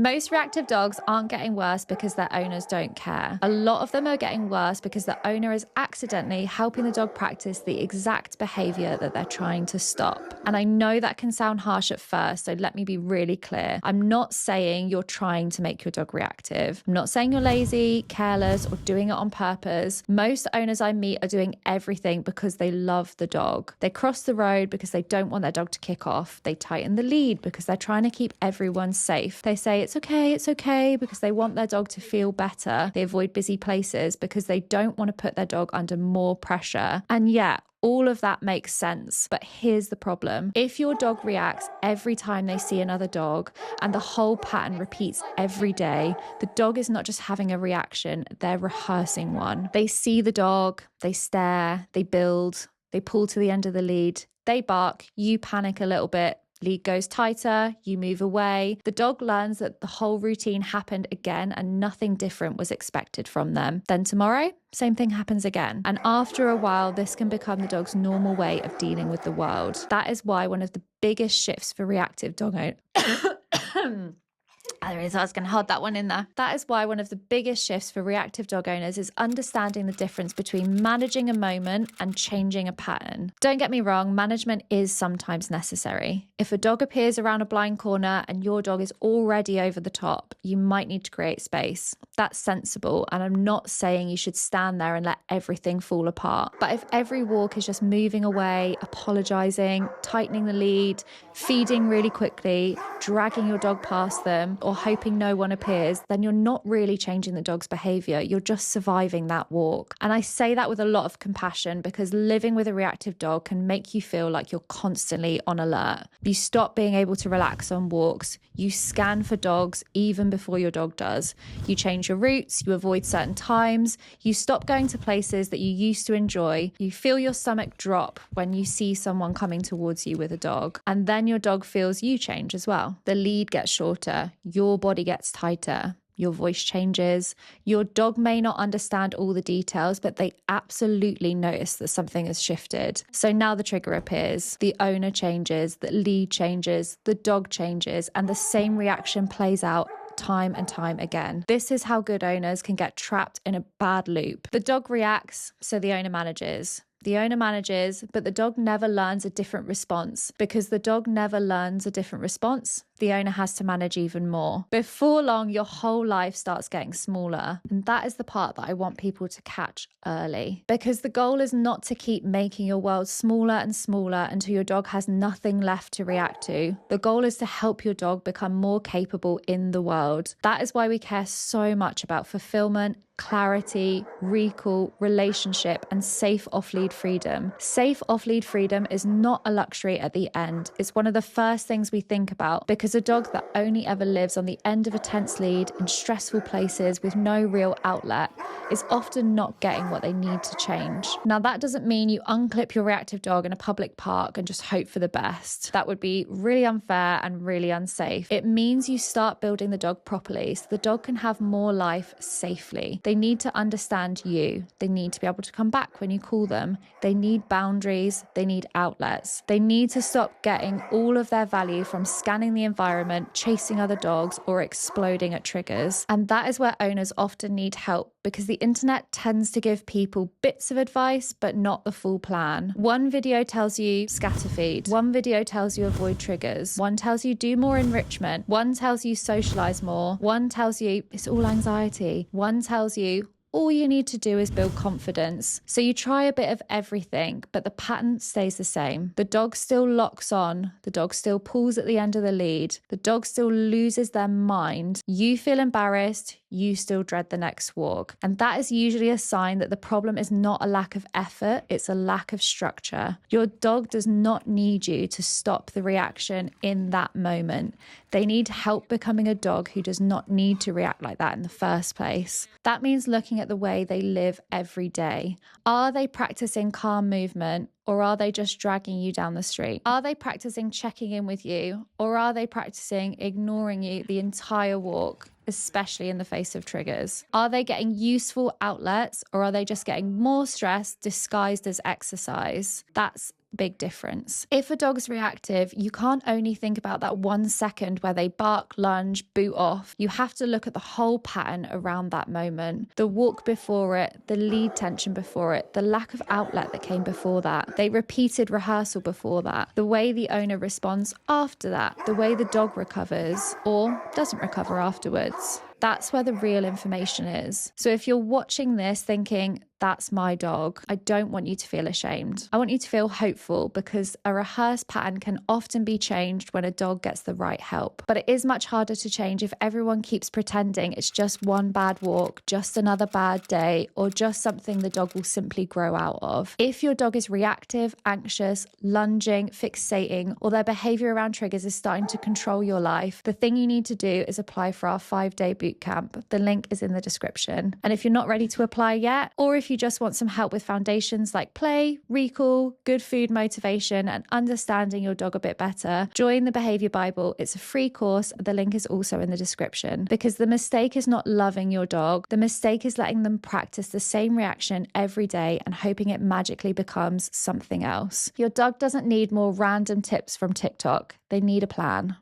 Most reactive dogs aren't getting worse because their owners don't care. A lot of them are getting worse because the owner is accidentally helping the dog practice the exact behaviour that they're trying to stop. And I know that can sound harsh at first, so let me be really clear. I'm not saying you're trying to make your dog reactive. I'm not saying you're lazy, careless, or doing it on purpose. Most owners I meet are doing everything because they love the dog. They cross the road because they don't want their dog to kick off. They tighten the lead because they're trying to keep everyone safe. They say it's okay because they want their dog to feel better. They avoid busy places because they don't want to put their dog under more pressure. And yeah, all of that makes sense. But here's the problem. If your dog reacts every time they see another dog and the whole pattern repeats every day, the dog is not just having a reaction, they're rehearsing one. They see the dog, they stare, they build, they pull to the end of the lead, they bark, you panic a little bit, lead goes tighter, you move away. The dog learns that the whole routine happened again and nothing different was expected from them. Then tomorrow, same thing happens again. And after a while, this can become the dog's normal way of dealing with the world. That is why one of the biggest shifts for reactive dog owners... I was going to hold that one in there. That is why one of the biggest shifts for reactive dog owners is understanding the difference between managing a moment and changing a pattern. Don't get me wrong, management is sometimes necessary. If a dog appears around a blind corner and your dog is already over the top, you might need to create space. That's sensible, and I'm not saying you should stand there and let everything fall apart. But if every walk is just moving away, apologising, tightening the lead, feeding really quickly, dragging your dog past them, or hoping no one appears, then you're not really changing the dog's behaviour. You're just surviving that walk. And I say that with a lot of compassion because living with a reactive dog can make you feel like you're constantly on alert. You stop being able to relax on walks. You scan for dogs even before your dog does. You change your routes. You avoid certain times. You stop going to places that you used to enjoy. You feel your stomach drop when you see someone coming towards you with a dog. And then your dog feels you change as well. The lead gets shorter. Your body gets tighter. Your voice changes. Your dog may not understand all the details, but they absolutely notice that something has shifted. So now the trigger appears, the owner changes, the lead changes, the dog changes, and the same reaction plays out time and time again. This is how good owners can get trapped in a bad loop. The dog reacts, so the owner manages. The owner manages, but the dog never learns a different response. Because the dog never learns a different response, the owner has to manage even more. Before long, your whole life starts getting smaller. And that is the part that I want people to catch early. Because the goal is not to keep making your world smaller and smaller until your dog has nothing left to react to. The goal is to help your dog become more capable in the world. That is why we care so much about fulfillment, clarity, recall, relationship, and safe off-lead freedom. Safe off-lead freedom is not a luxury at the end. It's one of the first things we think about because a dog that only ever lives on the end of a tense lead in stressful places with no real outlet is often not getting what they need to change. Now, that doesn't mean you unclip your reactive dog in a public park and just hope for the best. That would be really unfair and really unsafe. It means you start building the dog properly so the dog can have more life safely. They need to understand you. They need to be able to come back when you call them. They need boundaries. They need outlets. They need to stop getting all of their value from scanning the environment, chasing other dogs, or exploding at triggers. And that is where owners often need help because the internet tends to give people bits of advice, but not the full plan. One video tells you scatter feed. One video tells you avoid triggers. One tells you do more enrichment. One tells you socialize more. One tells you it's all anxiety. One tells you all you need to do is build confidence. So you try a bit of everything, but the pattern stays the same. The dog still locks on. The dog still pulls at the end of the lead. The dog still loses their mind. You feel embarrassed. You still dread the next walk. And that is usually a sign that the problem is not a lack of effort, it's a lack of structure. Your dog does not need you to stop the reaction in that moment. They need help becoming a dog who does not need to react like that in the first place. That means looking at the way they live every day. Are they practicing calm movement? Or are they just dragging you down the street? Are they practicing checking in with you? Or are they practicing ignoring you the entire walk, especially in the face of triggers? Are they getting useful outlets or are they just getting more stress disguised as exercise? That's big difference. If a dog's reactive, you can't only think about that 1 second where they bark, lunge, boot off. You have to look at the whole pattern around that moment. The walk before it, the lead tension before it, the lack of outlet that came before that, the repeated rehearsal before that, the way the owner responds after that, the way the dog recovers or doesn't recover afterwards. That's where the real information is. So if you're watching this thinking, that's my dog, I don't want you to feel ashamed. I want you to feel hopeful, because a rehearsed pattern can often be changed when a dog gets the right help. But it is much harder to change if everyone keeps pretending it's just one bad walk, just another bad day, or just something the dog will simply grow out of. If your dog is reactive, anxious, lunging, fixating, or their behaviour around triggers is starting to control your life, the thing you need to do is apply for our 5-day boot camp. The link is in the description. And if you're not ready to apply yet, or if you just want some help with foundations like play, recall, good food motivation, and understanding your dog a bit better, join the Behaviour Bible. It's a free course. The link is also in the description. Because the mistake is not loving your dog. The mistake is letting them practice the same reaction every day and hoping it magically becomes something else. Your dog doesn't need more random tips from TikTok. They need a plan.